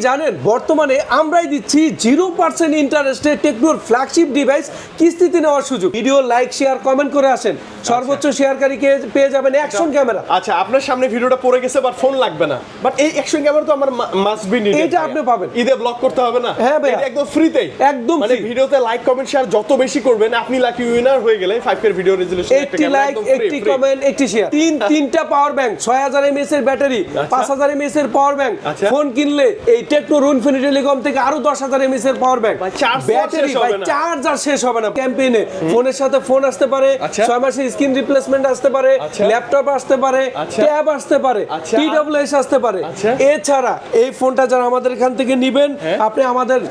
জানেন বর্তমানে আমরাই দিচ্ছি 0% ইন্টারেস্টে টেকনোর ফ্ল্যাগশিপ ডিভাইস কিস্তিতে নেওয়ার সুযোগ। ভিডিও লাইক শেয়ার কমেন্ট করে আসেন, সর্বোচ্চ শেয়ারকারীকে পেয়ে যাবেন অ্যাকশন ক্যামেরা। আচ্ছা, আপনার সামনে ভিডিওটা পড়ে গেছে বাট ফোন লাগবে না, বাট এই অ্যাকশন ক্যামেরা তো আমার মাস্ট বি নিডেড। এটা আপনি পাবেন, ঈদে ব্লক করতে হবে না। হ্যাঁ ভাই, এটা একদম ফ্রিতেই, একদম মানে ভিডিওতে লাইক কমেন্ট শেয়ার যত বেশি করবেন আপনি লাকি উইনার হয়ে গেলে 5K video resolution 80 like 80 comment 80 share, তিনটা পাওয়ার ব্যাংক, 6000 mAh এর ব্যাটারি, 5000 mAh এর পাওয়ার ব্যাংক। ফোন কিনলে এই টেকনো ইনফিনিটি টেলিকম থেকে আরো 10000 mAh এর পাওয়ার ব্যাংক। ব্যাটারি ভাই চার্জার শেষ হবে না। ক্যাম্পেইনে ফোনের সাথে ফোন আসতে পারে, 6 মাসের স্ক্রিন রিপ্লেসমেন্ট আসতে পারে, ল্যাপটপ আসতে পারে, ট্যাব আসতে পারে, TWS আসতে পারে। এছাড়া এই ফোনটা যারা আমাদের এখান থেকে নেবেন, আপনি আমাদের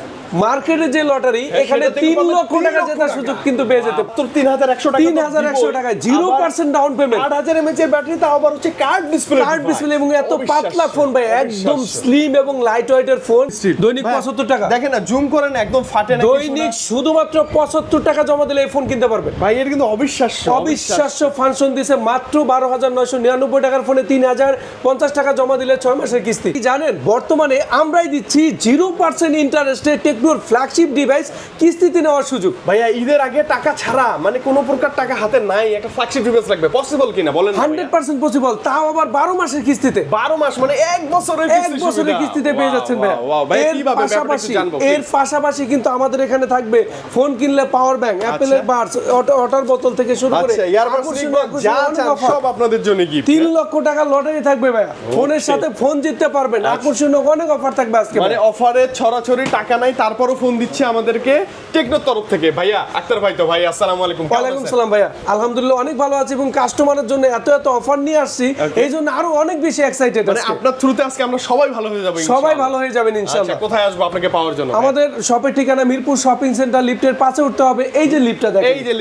মার্কেটে যে লটারি এখানে 3 লক্ষ টাকা জেতার সুযোগ কিন্তু পেয়ে যেতে। 3100 টাকা, 3100 টাকা 0% ডাউন পেমেন্ট, 8000 mAh এর ব্যাটারি, তাও আবার হচ্ছে কার্ড ডিসপ্লে এবং এত পাতলা ফোন ভাই, একদম স্লিম এবং লাইট ওয়েটের ফোন। দৈনিক 75 টাকা, দেখেন না জুম করেন, একদম ফাটে না। দৈনিক শুধুমাত্র 75 টাকা জমা দিলে এই ফোন কিনতে পারবেন ভাই। এর কিন্তু অবিশ্বাস্য ফাংশন দিছে। মাত্র 12999 টাকার ফোনে 3050 টাকা জমা দিলে 6 মাসের কিস্তি। জানেন বর্তমানে আমরাই দিচ্ছি 0% ইন্টারেস্টে টেকনোর ফ্ল্যাগশিপ ডিভাইস কিস্তিতে নেওয়ার সুযোগ। ভাইয়া ঈদের আগে টাকা ছাড়া মানে কোনো প্রকার টাকা হাতে নাই, একটা ফ্ল্যাগশিপ ডিভাইস লাগবে, পসিবল কিনা বলেন? 100% পসিবল, তাও আবার 12 মাসের কিস্তিতে। 12 মাস মানে 1 বছরের কিস্তিতে পেয়ে যাচ্ছেন ভাই। এর পাশাপাশি কিন্তু আমাদের এখানে থাকবে ফোন কিনলে পাওয়ার ব্যাংক, অ্যাপেলের বাডস, ওয়াটার বোতল থেকে শুরু করে যা চান সব আপনাদের জন্য গিফট। 3 লক্ষ টাকা লটারি থাকবে ভাই। ফোনের সাথে ফোন জিততে পারবেন, আকর্ষণীয় অনেক অফার থাকবে আজকে। মানে অফারে ছড়াছড়ি, টাকা নাই তারপরও ফোন দিচ্ছে আমাদেরকে টেকনোর তরফ থেকে। ভাইয়া আক্তার ভাই তো ভাই, আসসালামু আলাইকুম। ওয়ালাইকুম সালাম ভাইয়া, আলহামদুলিল্লাহ অনেক ভালো আছি এবং কাস্টমারের জন্য এত অফার নিয়ে আসছি, এই জন্য আরো অনেক বেশি এক্সাইটেড। মানে আপনার থ্রুতে আজকে আমরা সবাই ভালো হয়ে যাব, সবাই ভালো হয়ে যাবেন ইনশাআল্লাহ। কোথায় আসবো আপনাকে পাওয়ার জন্য? আমাদের শপের ঠিকানা মিরপুর শপিং সেন্টার, লিফটের পাশে উঠতে হবে। এই যে লিফটটা দেখেন, এই যে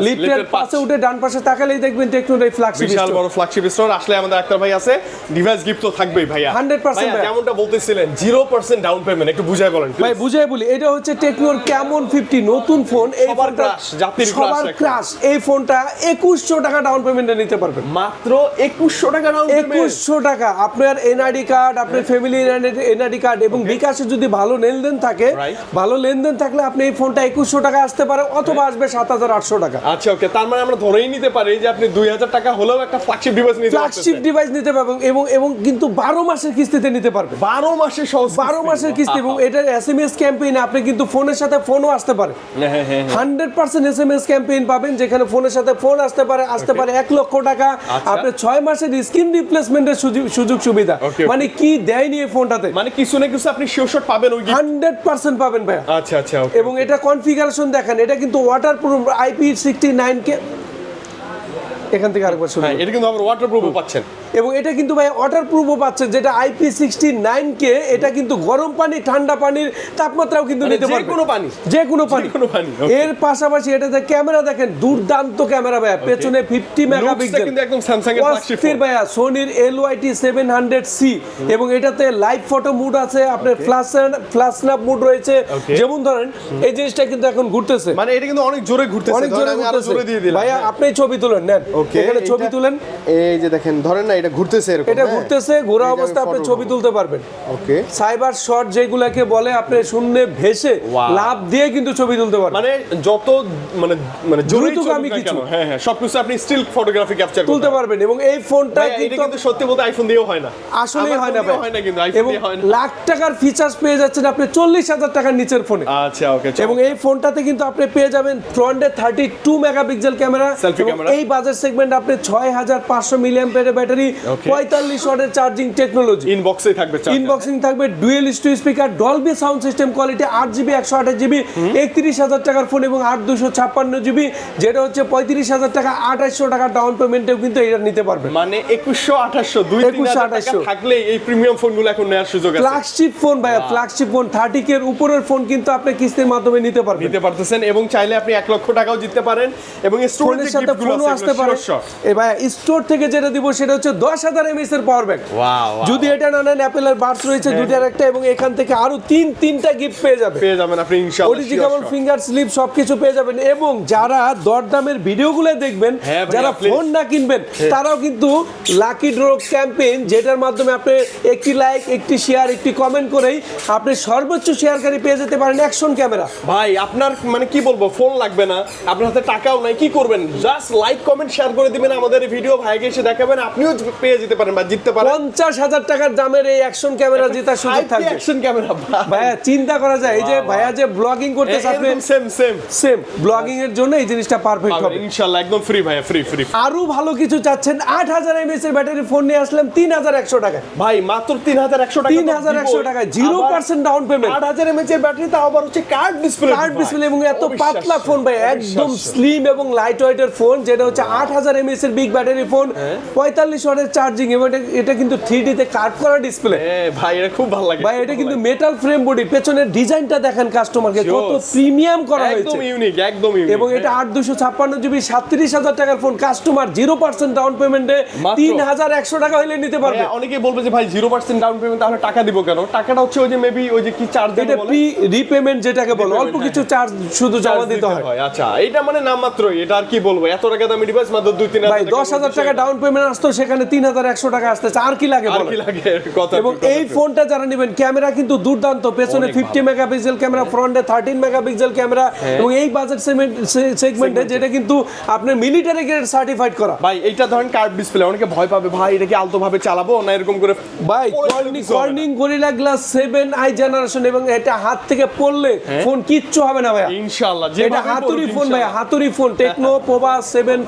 লিফটের পাশে উঠে ডান পাশে তাকালেই দেখবেন টেকনোর এই ফ্ল্যাগশিপ বিশাল বড় ফ্ল্যাগশিপ স্টোর। আসলে আমাদের আক্তার ভাই আছে, ডিভাইস গিফট তো থাকবেই ভাইয়া 100%। ভাই যেমনটা বলতেছিলেন 0% ডাউন পেমেন্ট, একটু বুঝাই বলেন ভাই। বুঝাই বলি, এটা হচ্ছে টেকনোর ক্যামন 50 নতুন ফোন। এই ফোনটা সবার ক্রাশ। এই ফোনটা 2100 টাকা ডাউন পেমেন্টে নিতে পারবেন। মাত্র 2100 টাকা ডাউন পেমেন্ট। 2100 টাকা। আপনার এনআইডি কার্ড, আপনার ফ্যামিলি এনআইডি কার্ড এবং বিকাশে যদি ভালো লেনদেন থাকে, ভালো লেনদেন থাকলে আপনি এই ফোনটা 2100 টাকা আসতে পারে, অথবা আসবে 7800 টাকা। আচ্ছা ওকে, তার মানে আমরা ধরেই নিতে পারি যে আপনি 2000 টাকা হলেও একটা ফ্ল্যাগশিপ ডিভাইস নিতে পারবেন। ফ্ল্যাগশিপ ডিভাইস নিতে পারবেন এবং কিন্তু 12 মাসের কিস্তিতে নিতে পারবেন। 12 মাসের সহজ, 12 মাসের কিস্তি। এবং এটার এসএমএস ক্যাম্পেইনে আপনি কিন্তু ফোনের সাথে ফোনও আসতে পারে। 100% এসএমএস ক্যাম্পেইন পাবেন, যেখানে ফোনের সাথে ফোন আসতে পারে 1 লক্ষ টাকা। আপনি 6 মাসের স্ক্রিন রিপ্লেসমেন্টের সুযোগ সুবিধা। মানে কি দেয়নি এই ফোনটাতে, মানে কিছু না কিছু আপনি শিওর শট পাবেন, ওই 100% পাবেন ভাই। আচ্ছা ওকে। এবং এটা কনফিগারেশন দেখেন, এটা কিন্তু ওয়াটারপ্রুফ IP69K। এখান থেকে আরেকবার শুনুন, এটা কিন্তু আবার ওয়াটারপ্রুফও পাচ্ছেন। এবং এটা কিন্তু ভাই ওয়াটারপ্রুফও পাচ্ছেন, যেটা IP69K। এটা কিন্তু গরম পানি, ঠান্ডা পানির তাপমাত্রাও কিন্তু নিতে পারবে, যে কোনো পানি। এর পাশাপাশি এটাতে ক্যামেরা দেখেন, দুর্দান্ত ক্যামেরা ভাই। পেছনে 50 মেগাপিক্সেল, কিন্তু একদম স্যামসাং এর ফ্ল্যাগশিপ ফোন ভাইয়া। সোনির LYT 700C, এবং এটাতে লাইভ ফটো মুড আছে, আপনার ফ্ল্যাশ স্ন্যাপ মুড রয়েছে। যেমন ধরেন এই জিনিসটা কিন্তু এখন ঘুরতেছে, মানে এটা কিন্তু অনেক জোরে ঘুরতেছে, অনেক জোরে ঘুরতেছে ভাইয়া। আপনি ছবি তুলেন, নেন এখানে ছবি তুলেন। এই যে দেখেন, ধরেন না এটা ঘুরতেছে, এরকম এটা ঘুরতেছে, ঘোরা অবস্থায় আপনি ছবি তুলতে পারবেন। ওকে, সাইবার শট যেগুলাকে বলে, আপনি শূন্যে ভেসে লাভ দিয়ে কিন্তু ছবি তুলতে পারবেন। মানে যত মানে দ্রুতগামী কিছু, হ্যাঁ সবকিছু আপনি স্টিল ফটোগ্রাফি ক্যাপচার তুলতে পারবেন। এবং এই ফোনটা কিন্তু সত্যি বলতে আইফোন দিয়েও হয় না, আসলেই হয় না ভাই, হয় না কিন্তু আইফোন দিয়ে হয় না। লাখ টাকার ফিচারস পেয়ে যাচ্ছেন আপনি 40,000 টাকার নিচের ফোনে। আচ্ছা ওকে। এবং এই ফোনটাতে কিন্তু আপনি পেয়ে যাবেন ফ্রন্টে 32 মেগাপিক্সেল ক্যামেরা, এই বাজেট সেগমেন্ট আপনি 6500 মিলিঅ্যাম্পিয়ারের ব্যাটারি, 45 ওয়াটের চার্জিং টেকনোলজি। ইনবক্সিং থাকবে dual studio speaker, Dolby sound system quality, 8GB 128GB, 31,000 টাকার ফোন, এবং 8256GB, যেটা হচ্ছে 35,000 টাকা। 2800 টাকা ডাউন পেমেন্টেও কিন্তু এটা নিতে পারবেন। মানে 2100-2800 2-3,000 টাকা থাকলে এই প্রিমিয়াম ফোনগুলো এখন নেওয়ার সুযোগ আছে। ফ্ল্যাগশিপ ফোন ভাইয়া, ফ্ল্যাগশিপ ফোন 30K এর উপরের ফোন কিন্তু আপনি কিস্তির মাধ্যমে নিতে পারতেছেন, এবং চাইলে আপনি 1 লক্ষ টাকাও জিততে পারেন। এবং স্টোরের সাথে ফোনও আসতে পারে। এই ভাইয়া স্টোর থেকে যেটা দিব সেটা হচ্ছে 10,000 mAh এর পাওয়ার ব্যাংক। ওয়াও যদি এটা না নেন অ্যাপেলের বাডস রয়েছে দুইটার একটা, এবং এখান থেকে আরো তিনটা গিফট পেয়ে যাবে। আপনি ইনশাআল্লাহ অরিজিনাল ফিঙ্গার স্লিপ সবকিছু পেয়ে যাবেন। এবং যারা দরদামের ভিডিওগুলো দেখবেন, যারা ফোন না কিনবেন, তারাও কিন্তু লাকি ড্র ক্যাম্পেইন, যেটার মাধ্যমে আপনি একটি লাইক, একটি শেয়ার, একটি কমেন্ট করেই আপনি সর্বোচ্চ শেয়ারকারী পেয়ে যেতে পারেন অ্যাকশন ক্যামেরা। ভাই আপনার মানে কি বলবো, ফোন লাগবে না, আপনার হাতে টাকাও নাই, কি করবেন, জাস্ট লাইক কমেন্ট শেয়ার করে দিবেন আমাদের এই ভিডিও, ভাইকে এসে দেখাবেন, আপনিও পেয়ে যেতে পারেন বা জিততে পারেন 50,000 টাকার দামের এই অ্যাকশন ক্যামেরা জেতার সুযোগ থাকবে। অ্যাকশন ক্যামেরা ভাইয়া চিন্তা করা যায়, এই যে ভাইয়া যে ব্লগিং করতেছে, আপনি সেম ব্লগিং এর জন্য এই জিনিসটা পারফেক্ট হবে ইনশাআল্লাহ, একদম ফ্রি ভাইয়া, ফ্রি। আরো ভালো কিছু চাচ্ছেন, 8,000 mAh এর ব্যাটারি ফোন নিয়ে আসলাম 3,100 টাকায়। ভাই মাত্র 3,100 টাকা, 3,100 টাকায় 0% ডাউন পেমেন্ট, 8,000 mAh এর ব্যাটারি, তাও আবার হচ্ছে কার্ড ডিসপ্লে এবং এত পাতলা ফোন ভাই, একদম স্লিম এবং লাইট ওয়েট এর ফোন, যেটা হচ্ছে 8,000 mAh এর বিগ ব্যাটারি ফোন, 45 ওয়াটের চার্জিং, এবং এটা কিন্তু 3D তে কাট করা ডিসপ্লে। ভাই এটা খুব ভালো লাগে ভাই, এটা কিন্তু মেটাল ফ্রেম বডি, পেছনের ডিজাইনটা দেখেন কাস্টমারকে কত প্রিমিয়াম করা হয়েছে, একদম ইউনিক। এবং এটা 8/256 জিবি 37,000 টাকার ফোন, কাস্টমার 0% ডাউন পেমেন্টে 3,100 টাকা হইলে নিতে পারবে। অনেকেই বলবে যে ভাই 0% ডাউন পেমেন্ট, তাহলে টাকা দিব কেন? টাকাটা হচ্ছে ওই যে মেবি ওই যে কি চার্জ, এটা প্রি রিপেমেন্ট যেটাকে বলে, অল্প কিছু চার্জ শুধু জমা দিতে হয়। আচ্ছা, এটা মানে নামমাত্রই, এটা আর কি বলবো, এত টাকা দামি ডিভাইস মাত্র 2-3 ভাই 10,000 টাকা ডাউন পেমেন্ট আসতো, সেখানে 3,100 টাকা আসতেছে, আর কি লাগে বলেন? এবং এই ফোনটা যারা নেবেন, ক্যামেরা কিন্তু দুর্দান্ত, পেছনে 50 মেগাপিক্সেল ক্যামেরা, ফ্রন্টে 13 মেগাপিক্সেল ক্যামেরা, এবং এই বাজেট সেগমেন্টে যেটা কিন্তু আপনার মিলিটারি গ্রেড সার্টিফাইড করা। ভাই এইটা ধরেন কার্ভ ডিসপ্লে, অনেকে ভয় পাবে ভাই এটা কি আলতো ভাবে চালাবো না এরকম করে। ভাই Corning gorilla glass 7i generation, এবং এটা হাত থেকে পড়লে ফোন কিচ্ছু হবে না ভাই ইনশাআল্লাহ। এটা হাতুড়ি ফোন ভাই, হাতুড়ি phone, Tecno Pova 7,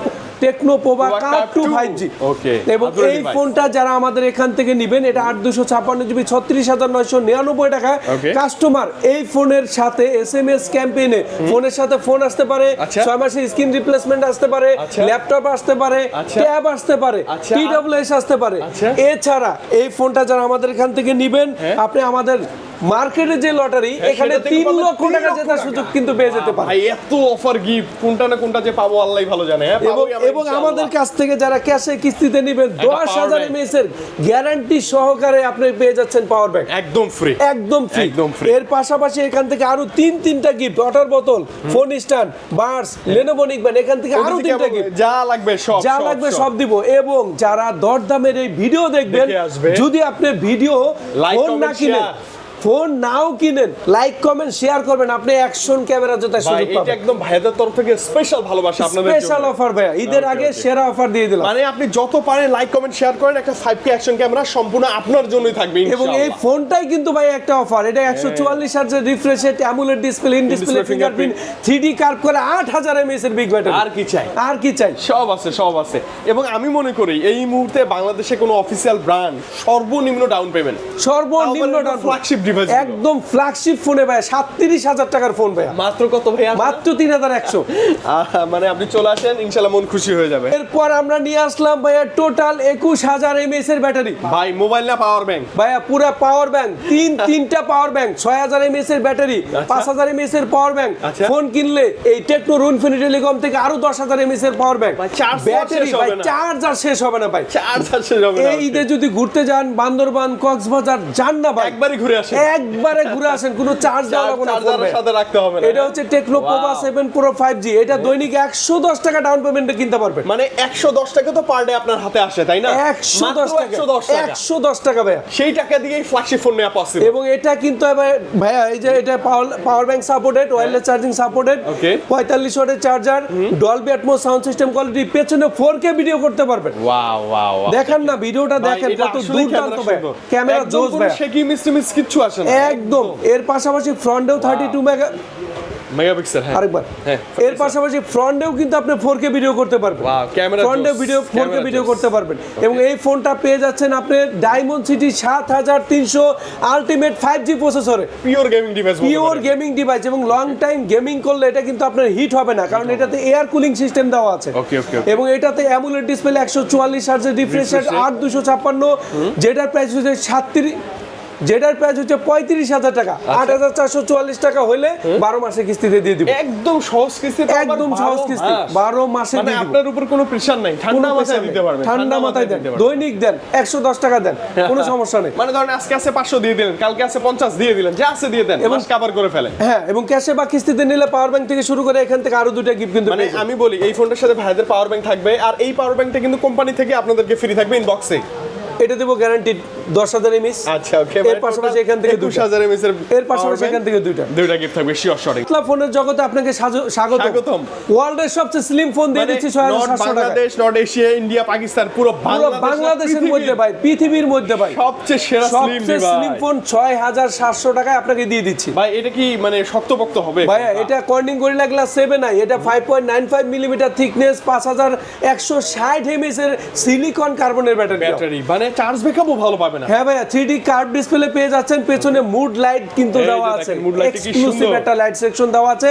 Tecno Pova কার 2 5G। ওকে, এবং এই ফোনটা যারা আমাদের এখান থেকে নেবেন, এটা 8/256 জিবি 36,999 টাকা। কাস্টমার এই ফোনের সাথে SMS ক্যাম্পেইনে ফোনের সাথে ফোন আসতে পারে, 6 মাসের স্ক্রিন রিপ্লেসমেন্ট আসতে পারে, ল্যাপটপ আসতে পারে, ট্যাব আসতে পারে, TWS আসতে পারে। এছাড়া এই ফোনটা যারা আমাদের এখান থেকে নেবেন, আপনি আমাদের মার্কেটে যে লটারি, এখানে 3 লক্ষ টাকা জেতার সুযোগ কিন্তু পেয়ে যেতে পারে। ভাই এত অফার গিফট, কোনটা না কোনটা যে পাবো আল্লাহই ভালো জানে। এবং আমাদের কাছ থেকে যারা ক্যাশে কিস্তিতে নেবেন, 10,000 mAh এর গ্যারান্টি সহকারে আপনি পেয়ে যাচ্ছেন পাওয়ার ব্যাংক একদম ফ্রি, একদম ফ্রি। এর পাশাপাশি এখান থেকে আরো তিনটা গিফট, ওয়াটার বোতল, ফোন স্ট্যান্ড, বাডস, লেনোভো নিকবেন, এখান থেকে আরো 3টা গিফট, যা লাগবে সব দিব। এবং যারা দরদামের এই ভিডিও দেখবেন, যদি আপনি ভিডিও ফোন না কিনেন, ফোন নাও কিনেন, লাইক কমেন্ট শেয়ার করবেন, আপনি অ্যাকশন ক্যামেরা জেতার সুযোগ পাবেন। এটা একদম ভাইদের তরফ থেকে স্পেশাল ভালোবাসা আপনাদের জন্য, স্পেশাল অফার ভাই, ঈদের আগে সেরা অফার দিয়ে দিলাম। মানে আপনি যত পারেন লাইক কমেন্ট শেয়ার করেন, একটা 5K অ্যাকশন ক্যামেরা সম্পূর্ণ আপনার জন্যই থাকবে এবং এই ফোনটাই কিন্তু ভাই একটা অফার, এটা 144 হার্টজের refresh rate, AMOLED display, in display fingerprint, 3D curve করে 8,000 mAh এর বিগ ব্যাটারি। আর কি চাই? সব আছে। এবং আমি মনে করি এই মুহূর্তে বাংলাদেশে কোনো অফিশিয়াল ব্র্যান্ড সর্বনিম্ন ডাউন পেমেন্ট, ফ্ল্যাগশিপ ডিভাইস, একদম ফ্ল্যাগশিপ ফোনে ভাই 37,000 টাকার ফোন ভাই, মাত্র কত ভাই? মাত্র 3,100। মানে আপনি চলে আসেন, ইনশাআল্লাহ মন খুশি হয়ে যাবে। এরপর আমরা নিয়ে আসলাম ভাইয়া টোটাল 21,000 mAh এর ব্যাটারি। ভাই মোবাইল না পাওয়ার ব্যাংক? ভাইয়া পুরো পাওয়ার ব্যাংক, তিনটা পাওয়ার ব্যাংক, 6,000 mAh এর ব্যাটারি, 5,000 mAh এর পাওয়ার ব্যাংক। ফোন কিনলে এই টেকনো রুনফিনি টেলিকম থেকে আরো 10,000 mAh এর পাওয়ার ব্যাংক। ব্যাটারি ভাই চার্জার শেষ হবে না ভাই, চার্জার শেষ হবে না। এই ঈদে যদি ঘুরতে যান, বান্দরবান, কক্সবাজার যান না ভাই, একবারই ঘুরে আসেন, কোনো চার্জ দেওয়া লাগবে না, চার্জারের সাথে রাখতে হবে না। এটা হচ্ছে টেকনো পোভা 7 Pro 5G, এটা দৈনিক 110 টাকা ডাউন পেমেন্টে কিনতে পারবেন। মানে 110 টাকা তো পার ডে আপনার হাতে আসে, তাই না? 110 টাকা ভাইয়া, সেই টাকা দিয়েই ফ্ল্যাগশিপ ফোন নেওয়া পসিবল। এবং এটা কিন্তু ভাইয়া এই যে এটা power bank supported, wireless charging supported, 45 ওয়াটের charger, Dolby atoms sound system quality, পেছনে 4K ভিডিও করতে পারবেন। ওয়াও দেখেন না ভিডিওটা, দেখেন কত দুর্দান্ত ভাই, ক্যামেরা জোস ভাই, শেকি মিস কিচ্ছু আসে না একদম। এর পাশাপাশি ফ্রন্টেও 32 মেগাপিক্সেল, আরেকবার এর পাশাপাশি ফ্রন্টেও কিন্তু আপনি 4K ভিডিও করতে পারবেন, ফ্রন্টে ভিডিও 4K ভিডিও করতে পারবেন। এবং এই ফোনটা পেয়ে যাচ্ছেন আপনি ডায়মন্ড সিটি 7300 আলটিমেট 5G প্রসেসরে, পিওর গেমিং ডিভাইস। এবং লং টাইম গেমিং করলে এটা কিন্তু আপনার হিট হবে না, কারণ এটাতে এয়ার কুলিং সিস্টেম দেওয়া আছে। এবং এটাতে অ্যামোলেড ডিসপ্লে, 144 হার্টজের রিফ্রেশ রেট, 8/256, যেটার প্রাইস হচ্ছে যেটার প্রাইস হচ্ছে 35,000 টাকা, 8,444 টাকা হলে 12 মাসের কিস্তিতে দিয়ে দিব। একদম সহজ কিস্তি, একদম সহজ কিস্তি, 12 মাসে মানে দিয়ে দিব। আপনার উপর কোনো প্রেশার নাই, ঠান্ডা মাথায় দিতে পারবেন, ঠান্ডা মাথায় দেন, দৈনিক দেন, 110 টাকা দেন, কোনো সমস্যা নেই। মানে ধরেন আজকে আছে 500 দিয়ে দিলেন, কালকে আছে 50 দিয়ে দিলেন, যা আছে দিয়ে দেন, মাস কভার করে ফেলেন। হ্যাঁ, এবং ক্যাশে বা কিস্তিতে নিলে পাওয়ার ব্যাংক থেকে শুরু করে এখান থেকে আরো 2টা গিফট কিন্তু মানে পেয়ে যাবেন। আমি বলি এই ফোনটার সাথে ভাইদের পাওয়ার ব্যাংক থাকবে, আর এই পাওয়ার ব্যাংকটা কিন্তু কোম্পানি থেকে আপনাদেরকে ফ্রি থাকবে ইনবক্সে। এটা দেব গ্যারান্টি 10,000 এমএস। আচ্ছা, ওকে। এর পাশাপাশি এখান থেকে 20,000 mAh এর পাশাপাশি এখান থেকে দুইটা গিফট থাকবে, শিওর শর্ট। ইসলাম ফোনের জগতে আপনাকে স্বাগতম। ওয়ার্ল্ডের সবচেয়ে স্লিম ফোন দিয়ে দিচ্ছি 6,700 টাকা। Bangladesh, not Asia, India, Pakistan, পুরো বাংলাদেশের মধ্যে ভাই, পৃথিবীর মধ্যে ভাই সবচেয়ে সেরা স্লিম ফোন 6,700 টাকায় আপনাকে দিয়ে দিচ্ছি। ভাই এটা কি মানে শক্তপোক্ত হবে ভাই এটা কর্নিং গরিলা গ্লাস 7i, এটা 5.95 মিলিমিটার থিকনেস, 5160 এমএস এর সিলিকন কার্বনের ব্যাটারি। মানে চার্জ ব্যাকআপও ভালো পাবে না। হ্যাঁ ভাইয়া, 3D কার্ভ ডিসপ্লে পেয়ে যাচ্ছেন, পেছনে মুড লাইট কিন্তু দেওয়া আছে, এক্সক্লুসিভ একটা লাইট সেকশন দেওয়া আছে।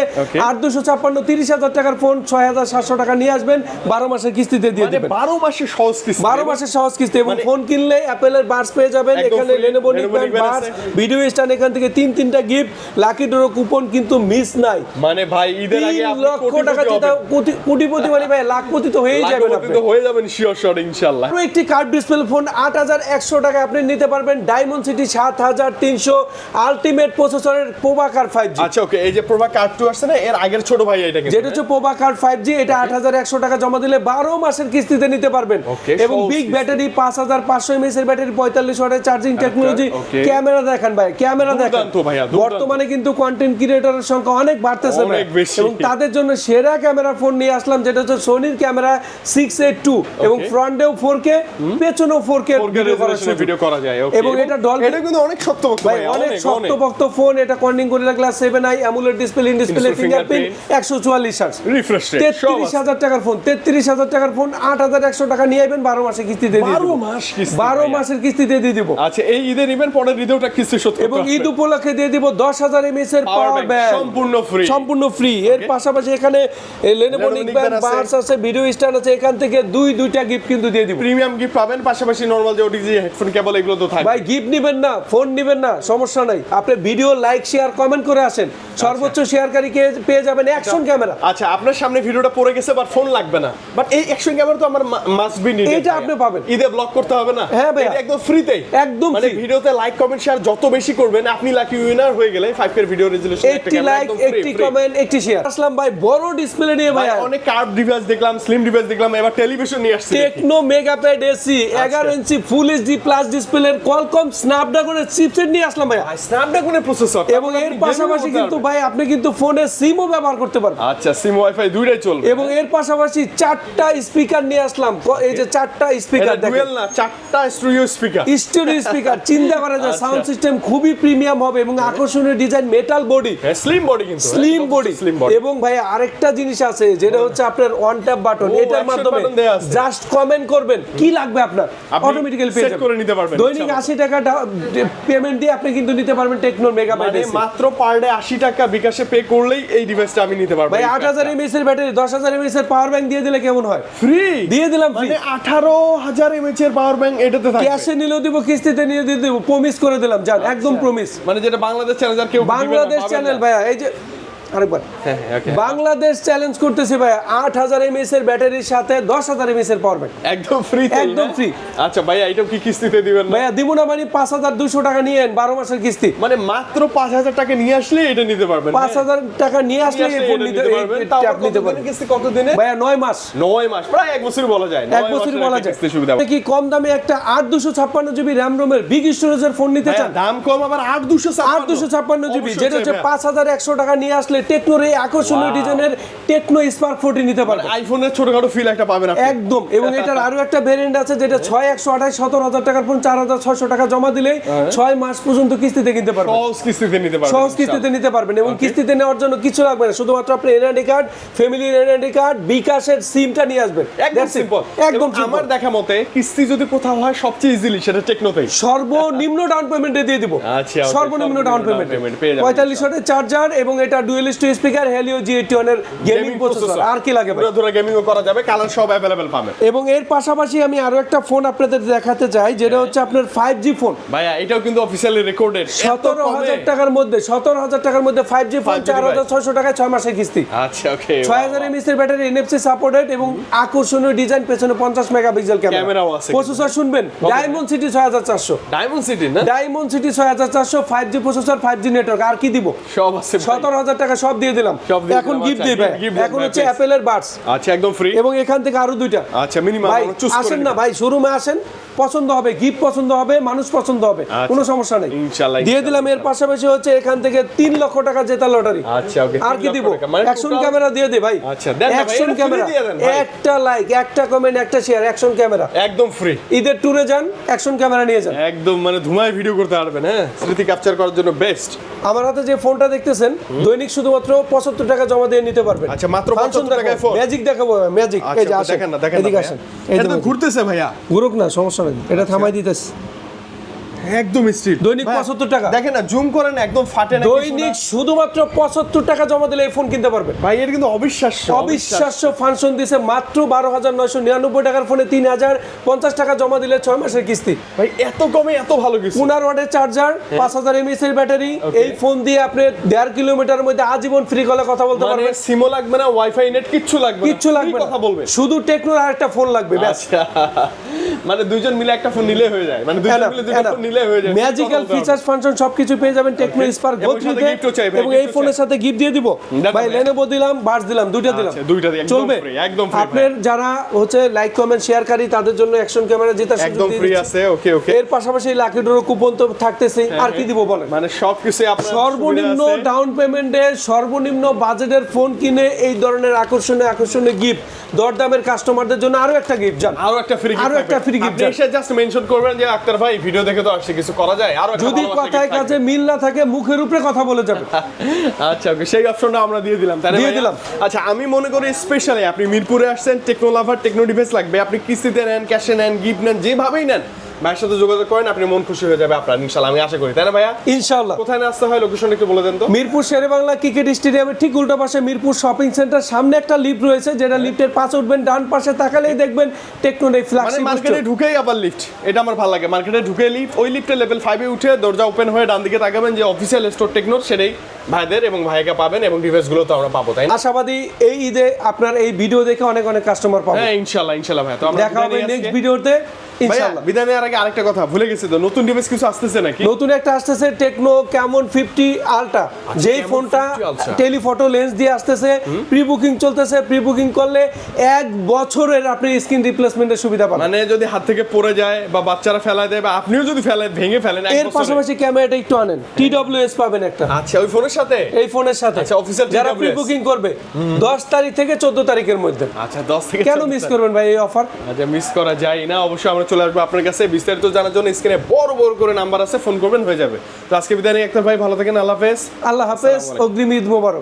8,256 30,000 টাকার ফোন 6,700 টাকা নিয়ে আসবেন, 12 মাসের কিস্তিতে দিয়ে দিবেন। 12 মাসের সহজ কিস্তি, 12 মাসের সহজ কিস্তি। এবং ফোন কিনলে অ্যাপেলের বাডস পেয়ে যাবেন, এখানে Lenovo নিকবেন্ড বাডস, ভিডিও স্ট্যান্ড, এখান থেকে 3টা গিফট, লাকি ড্র কুপন কিন্তু মিস নাই। মানে ভাই ঈদের আগে 3 লক্ষ টাকা জিতা কোটিপতি মানে ভাই লাখপতি তো হয়েই যাবেন আপনি, তো হয়ে যাবেন শিওর শট ইনশাআল্লাহ। আরো একটি কার্ভ ডিসপ্লে ফোন 8,100 টাকা আপনি নিতে পারবেন, ডায়মন্ড সিটি 7,300 আলটিমেট প্রসেসরের পোভাকার 5G। আচ্ছা, ওকে। এই যে প্রোভা কার্ড 2 আসছে না, এর আগের ছোট ভাই এটা কিন্তু, যেটা হচ্ছে পোভাকার 5G, এটা 8,100 টাকা জমা দিলে 12 মাসের কিস্তিতে নিতে পারবেন। এবং বিগ ব্যাটারি, 5,500 mAh এর ব্যাটারি, 45 ওয়াটের চার্জিং টেকনোলজি। ক্যামেরা দেখেন ভাই, ক্যামেরা দেখেন, বর্তমানে কিন্তু কন্টেন্ট ক্রিয়েটরের সংখ্যা অনেক বাড়তেছে ভাই, এবং তাদের জন্য সেরা ক্যামেরা ফোন নিয়ে আসলাম, যেটা হচ্ছে সোনির ক্যামেরা 682, এবং ফ্রন্টেও 4K, পেছনেও 4K ভিডিও করা যায়। এবং এটা এটা কিন্তু অনেক শক্তপোক্ত ভাই, অনেক শক্তপোক্ত ফোন। এটা Corning gorilla glass 7i, AMOLED display, in display fingerprint, 144 hertz, refresh rate, 33,000 টাকার ফোন, 33,000 টাকার ফোন 8,100 টাকা নিয়ে আইবেন, 12 মাসের কিস্তিতে দিয়ে দিব। 12 মাসের কিস্তিতে দিয়ে দিব। আচ্ছা, এই ঈদে নিবেন, পরের ঈদেওটা কিস্তি শোধ করতে হবে। এবং ঈদ উপলক্ষে দিয়ে দিব 10,000 mAh এর পাওয়ার ব্যাংক, সম্পূর্ণ ফ্রি। এর পাশাপাশি এখানে Lenovo নিকবেন্ড বাডস আছে, ভিডিও স্ট্যান্ড আছে, এখান থেকে দুইটা গিফট কিন্তু দিয়ে দিব। প্রিমিয়াম গিফট পাবেন, পাশাপাশি নরমাল যে ওটিজি হেডফোন কেবল এগুলো তো থাকবে। ভাই গিফট নেবেন না, ফোন নেবেন না, সমস্যা নাই, আপনি ভিডিও লাইক শেয়ার কমেন্ট করে আসেন, সর্বোচ্চ শেয়ারকারী পেয়ে যাবেন অ্যাকশন ক্যামেরা। আচ্ছা, আপনার সামনে ভিডিওটা পড়ে গেছে, বাট ফোন লাগবে না, বাট এই অ্যাকশন ক্যামেরা তো আমার মাস্ট বি নিডেড। এটা আপনি পাবেন, ঈদে ব্লগ করতে হবে না। হ্যাঁ ভাই, একদম ফ্রিতে, একদম মানে ভিডিওতে লাইক কমেন্ট শেয়ার যত বেশি করবেন, আপনি লাকি উইনার হয়ে গেলে 5K ভিডিও রেজোলিউশন, একটি লাইক, একটি কমেন্ট, একটি শেয়ার। আসলাম ভাই বড় ডিসপ্লে নিয়ে ভাই, অনেক কার্ভ ডিভাইস দেখলাম, স্লিম ডিভাইস দেখলাম, এবার টেলিভিশন নিয়ে আসছে। টেকনো মেগাপ্যাড এসি 11 ইঞ্চি ফুল এইচডি প্লাস ডিসপ্লের কোয়ালকম স্ন্যাপড্রাগনের চিপসেট নিয়ে আসলাম ভাই, স্ন্যাপড্রাগনের প্রসেসর, এবং এর পাশাপাশি কিন্তু ভাই আপনি কিন্তু ফোনে সিমও ব্যবহার করতে পারবেন। আচ্ছা, সিম ওয়াইফাই দুইটাই চলবে। এবং এর পাশাপাশি 4টা স্পিকার নিয়ে আসলাম, এই যে 4টা স্পিকার দেখেন, ডুয়েল না, 4টা স্টুডিও স্পিকার, স্পিকার চিন্তা করা যায়, সাউন্ড সিস্টেম খুবই প্রিমিয়াম হবে, এবং আকর্ষণীয় design, metal body, slim body, কিন্তু স্লিম বডি। এবং ভাই আরেকটা জিনিস আছে, যেটা হচ্ছে আপনার অন ট্যাপ বাটন, এটার মাধ্যমে জাস্ট কমেন্ট করবেন, কি লাগবে আপনার অটোমেটিক্যালি পেয়ে যাবেন, করে নিতে পারবেন। দৈনিক 80 টাকা পেমেন্ট দিয়ে আপনি কিন্তু নিতে পারবেন টেকনো মেগাপ্যাড এসি। মাত্র পার ডে 80 টাকা বিকাশে পে করলেই এই ডিভাইসটা আমি নিতে পারবো। ভাই 8,000 mAh এর ব্যাটারি, 10,000 mAh এর পাওয়ার ব্যাংক দিয়ে দিলে কেমন হয়? ফ্রি দিয়ে দিলাম, ফ্রি। মানে 18,000 mAh এর পাওয়ার ব্যাংক এটাতে থাকবে। ক্যাশে নিলেও দিব, কিস্তিতে নিয়ে দিয়ে দিব, প্রমিস করে দিলাম, জান একদম প্রমিস। মানে যেটা বাংলাদেশ চ্যানেল, আর কেউ বাংলাদেশ চ্যানেল ভাইয়া, এই যে আরেকবার বাংলাদেশ চ্যালেঞ্জ করতেছি ভাই, 8,000 mAh এর ব্যাটারির সাথে 10,000 mAh এর পাওয়ার ব্যাংক একদম ফ্রি, একদম ফ্রি। আচ্ছা ভাইয়া, এটা কি কিস্তিতে দিবেন না? ভাইয়া দিব না, মানে 5,200 টাকা নিয়ে 12 মাসের কিস্তি, মানে মাত্র 5,000 টাকা নিয়ে আসলে এটা নিতে পারবেন। 5,000 টাকা নিয়ে আসলে এই ফোন নিতে পারবেন। কিস্তি কত দিনে? ভাইয়া 9 মাস, 9 মাস, প্রায় 1 বছর বলা যায়, 1 বছর বলা যায়। আপনি কি কম দামে একটা 8,256 জিবি র‍্যাম রোমের বিগ স্টোরেজের ফোন নিতে চান? দাম কম, আবার 8,256 জিবি, যেটা হচ্ছে 5,100 টাকা নিয়ে আসলে টেকনোর এই আকর্ষণীয় ডিজাইনের টেকনো স্পার্ক 40 নিতে পারবেন। আইফোনের ছোটখাটো ফিল একটা পাবেন আপনি একদম। এবং এটার আরো একটা ভেরিয়েন্ট আছে, যেটা 6,128 17,000 টাকার ফোন 4,600 টাকা জমা দিলেই 6 মাস পর্যন্ত কিস্তিতে কিনতে পারবেন, সহজ কিস্তিতে নিতে পারবেন, সহজ কিস্তিতে নিতে পারবেন। এবং কিস্তিতে নেওয়ার জন্য কিছু লাগবে না, শুধুমাত্র আপনি এনআইডি কার্ড, ফ্যামিলির এনআইডি কার্ড, বিকাশের সিমটা নিয়ে আসবেন, একদম সিম্পল, একদম। আমার দেখা মতে কিস্তি যদি কোথাও হয় সবচেয়ে ইজিলি সেটা টেকনোতেই, সর্বনিম্ন ডাউন পেমেন্টে দিয়ে দিব। আচ্ছা, সর্বনিম্ন ডাউন পেমেন্ট 45 ওয়াটের চার্জার, এবং এটা dual dual stereo speaker, Helio G81 এর গেমিং প্রসেসর, আর কি লাগে ভাই? পুরো গেমিংও করা যাবে, কালার সব अवेलेबल পাবেন। এবং এর পাশাপাশি আমি আরো একটা ফোন আপনাদের দেখাতে চাই, যেটা হচ্ছে আপনার 5G ফোন। ভাইয়া এটাও কিন্তু অফিশিয়ালি রেকর্ডেড, 17,000 টাকার মধ্যে 5G ফোন 4,600 টাকায় 6 মাসের কিস্তি। আচ্ছা ওকে, 6000 mAh এর ব্যাটারি, NFC সাপোর্টেড এবং আকর্ষণীয় ডিজাইন, পেছনে 50 মেগাপিক্সেল ক্যামেরাও আছে। প্রসেসর শুনবেন ডায়মন্ড সিটি 6400, ডায়মন্ড সিটি না, Dimensity 6400, 5G processor, 5G network, আর কি দিব? সব আছে। 17,000 টাকা সব দিয়ে দিলাম। এখন গিফট দিই ভাই, এখন হচ্ছে অ্যাপেলের বাডস। আচ্ছা একদম ফ্রি, এবং এখান থেকে আরো দুইটা। আচ্ছা মিনিমাম ভাই চুজ করে আসেন না ভাই, শোরুমে আসেন, পছন্দ হবে, গিফট পছন্দ হবে, মানুষ পছন্দ হবে, কোনো সমস্যা নেই, ইনশাআল্লাহ দিয়ে দিলাম। এর পাশাপাশি হচ্ছে এখান থেকে 3 লক্ষ টাকা জেতা লটারি। আচ্ছা ওকে, আর কি দিব? অ্যাকশন ক্যামেরা দিয়ে দে ভাই। আচ্ছা দেন ভাই, অ্যাকশন ক্যামেরা, একটা লাইক, একটা কমেন্ট, একটা শেয়ার, অ্যাকশন ক্যামেরা একদম ফ্রি। ঈদের ট্যুরে যান, অ্যাকশন ক্যামেরা নিয়ে যান, একদম মানে ধুমায় ভিডিও করতে পারবেন। হ্যাঁ, স্মৃতি ক্যাপচার করার জন্য বেস্ট। আমার হাতে যে ফোনটা দেখতেছেন, দৈনিক শুধুমাত্র 75 টাকা জমা দিয়ে নিতে পারবেন। আচ্ছা মাত্র 75 টাকায় ফোন, ম্যাজিক দেখাবো, ম্যাজিক। এই যে আসেন, দেখেন না, দেখেন এদিকে আসেন, এই এটা যে তো ঘুরতেছে ভাইয়া, ঘুরুক না, সমস্যা নেই, এটা থামাই দিতেছি। একদম স্ট্রিট, দৈনিক 75 টাকা, দেখেন না, জুম করেন, একদম ফাটে না। দৈনিক শুধুমাত্র 75 টাকা জমা দিলে এই ফোন কিনতে পারবেন। ভাই এটা কিন্তু অবিশ্বাস্য, অবিশ্বাস্য ফাংশন দিছে। মাত্র 12,999 টাকার ফোনে 3,050 টাকা জমা দিলে 6 মাসের কিস্তি। ভাই এত কমে এত ভালো কিছু। 15 ওয়াটের চার্জার, 5000 mAh এর ব্যাটারি। এই ফোন দিয়ে আপনি 1.5 কিলোমিটারের মধ্যে আজীবন ফ্রি কলে কথা বলতে মানে পারবেন। সিমও লাগবে না, ওয়াইফাই নেট কিচ্ছু লাগবে না, কিচ্ছু লাগবে না, কথা বলবেন শুধু টেকনোর আরেকটা ফোন লাগবে ব্যাস। আচ্ছা মানে দুইজন মিলে একটা ফোন নিলে হয়ে যায়, মানে দুইজন মিলে দুইটা ফোন নিলে হয়ে যায়। ম্যাজিক্যাল ফিচারস ফাংশন সবকিছু পেয়ে যাবেন টেকনো স্পার্ক গো 3 তে। এবং এই ফোনের সাথে গিফট দিয়ে দিব ভাই, Lenovo দিলাম, বাডস দিলাম, দুইটা দিলাম। আচ্ছা দুইটা দিয়ে একদম চলবে, ফ্রি, একদম ফ্রি। আপনার যারা হচ্ছে লাইক কমেন্ট শেয়ারকারী, তাদের জন্য অ্যাকশন ক্যামেরা জেতার সুযোগ একদম দিয়ে ফ্রি দিচ্ছি। আছে। ওকে ওকে, এর পাশাপাশি লাকি ড্র কুপন তো থাকতেছে, আর কি দিব বলেন? মানে সবকিছু আপনার সর্বনিম্ন ডাউন পেমেন্টে সর্বনিম্ন বাজেটের ফোন কিনে এই ধরনের আকর্ষণীয় গিফট, দরদামের কাস্টমারদের জন্য আরো একটা গিফট জান, আরো একটা ফ্রি গিফট, আরো একটা free gift আপনি এসে জাস্ট মেনশন করবেন যে আক্তার ভাই ভিডিও দেখে তো আসছে, কিছু করা যায়, আরো একটা যদি ভালোবাসা কথায় gift থাকবে। কাছে মিল না থাকে, মুখের উপরে কথা বলে যাবে। আচ্ছা ওকে, সেই অপশনটা আমরা দিয়ে দিলাম, তাই না দিয়ে ভাইয়া? দিলাম। আচ্ছা আমি মনে করি স্পেশালি আপনি মিরপুরে আসছেন, টেকনো লাভার, টেকনো ডিভাইস লাগবে, আপনি কিস্তিতে নেন, ক্যাশে নেন, গিফট নেন, যেভাবেই নেন, ভাইয়ের সাথে যোগাযোগ করেন, আপনি মন খুশি হয়ে যাবে আপনার, ইনশাআল্লাহ আমি আশা করি, তাই না ভাইয়া? ইনশাআল্লাহ। কোথায় আসতে হয়, লোকেশন একটু বলে দেন তো। মিরপুর শেরেবাংলা ক্রিকেট স্টেডিয়ামের ঠিক উল্টো পাশে মিরপুর শপিং সেন্টার, সামনে একটা লিফট রয়েছে, যেটা লিফটের পাশে উঠবেন, ডান পাশে তাকালেই দেখবেন টেকনোর এই মানে ফ্ল্যাগশিপ মার্কেটে ঢুকেই আবার লিফট, এটা আমার ভালো লাগে। মার্কেটে ঢুকে লিফট, ওই লিফটে লেভেল 5 এ উঠে দরজা ওপেন হয়ে ডান দিকে তাকাবেন, যে অফিসিয়াল স্টোর টেকনোর, সেটাই ভাইদের এবং ভাইকে পাবেন, এবং ডিভাইসগুলো তো আমরা পাবো, তাই না? আশাবাদী এই ঈদে আপনার এই ভিডিও দেখে অনেক কাস্টমার পাবো। হ্যাঁ ইনশাআল্লাহ, ইনশাআল্লাহ ভাই। তো আমরা দেখা হবে নেক্সট ভিডিওতে ইনশাআল্লাহ। বিদায় নেওয়ার আগে আরেকটা কথা ভুলে গেছি, তো নতুন ডিভাইস কিছু আসতেছে নাকি? নতুন একটা আসতেছে টেকনো ক্যামন 50 আলট্রা, যেই Camon ফোনটা 50 Ultra। টেলিফটো লেন্স দিয়ে আসতেছে, প্রি বুকিং চলতেছে। প্রি বুকিং করলে 1 বছরের আপনি স্ক্রিন রিপ্লেসমেন্টের সুবিধা পাবেন। মানে যদি হাত থেকে পড়ে যায় বা বাচ্চারা ফেলায় দেয় বা আপনিও যদি ভেঙে ফেলেন, এর পাশাপাশি ক্যামেরাটা একটু আনেন, TWS পাবেন একটা। আচ্ছা ওই ফোনের সাথে, এই ফোনের সাথে আচ্ছা, official যারা TWS প্রি বুকিং করবে 10 তারিখ থেকে 14 তারিখের মধ্যে। আচ্ছা 10 থেকে কেন মিস করবেন ভাই এই অফার? আচ্ছা মিস করা যায় না, অবশ্যই আমরা চলে আসবো আপনার কাছে। বিস্তারিত জানার জন্য স্ক্রিনে বড় বড় করে নাম্বার আছে, ফোন করবেন, হয়ে যাবে। তো আজকে বিদায় নিয়ে একটা ভাই, ভালো থাকেন, আল্লাহ হাফেজ। আল্লাহ হাফেজ, অগ্রিম ঈদ মোবারক।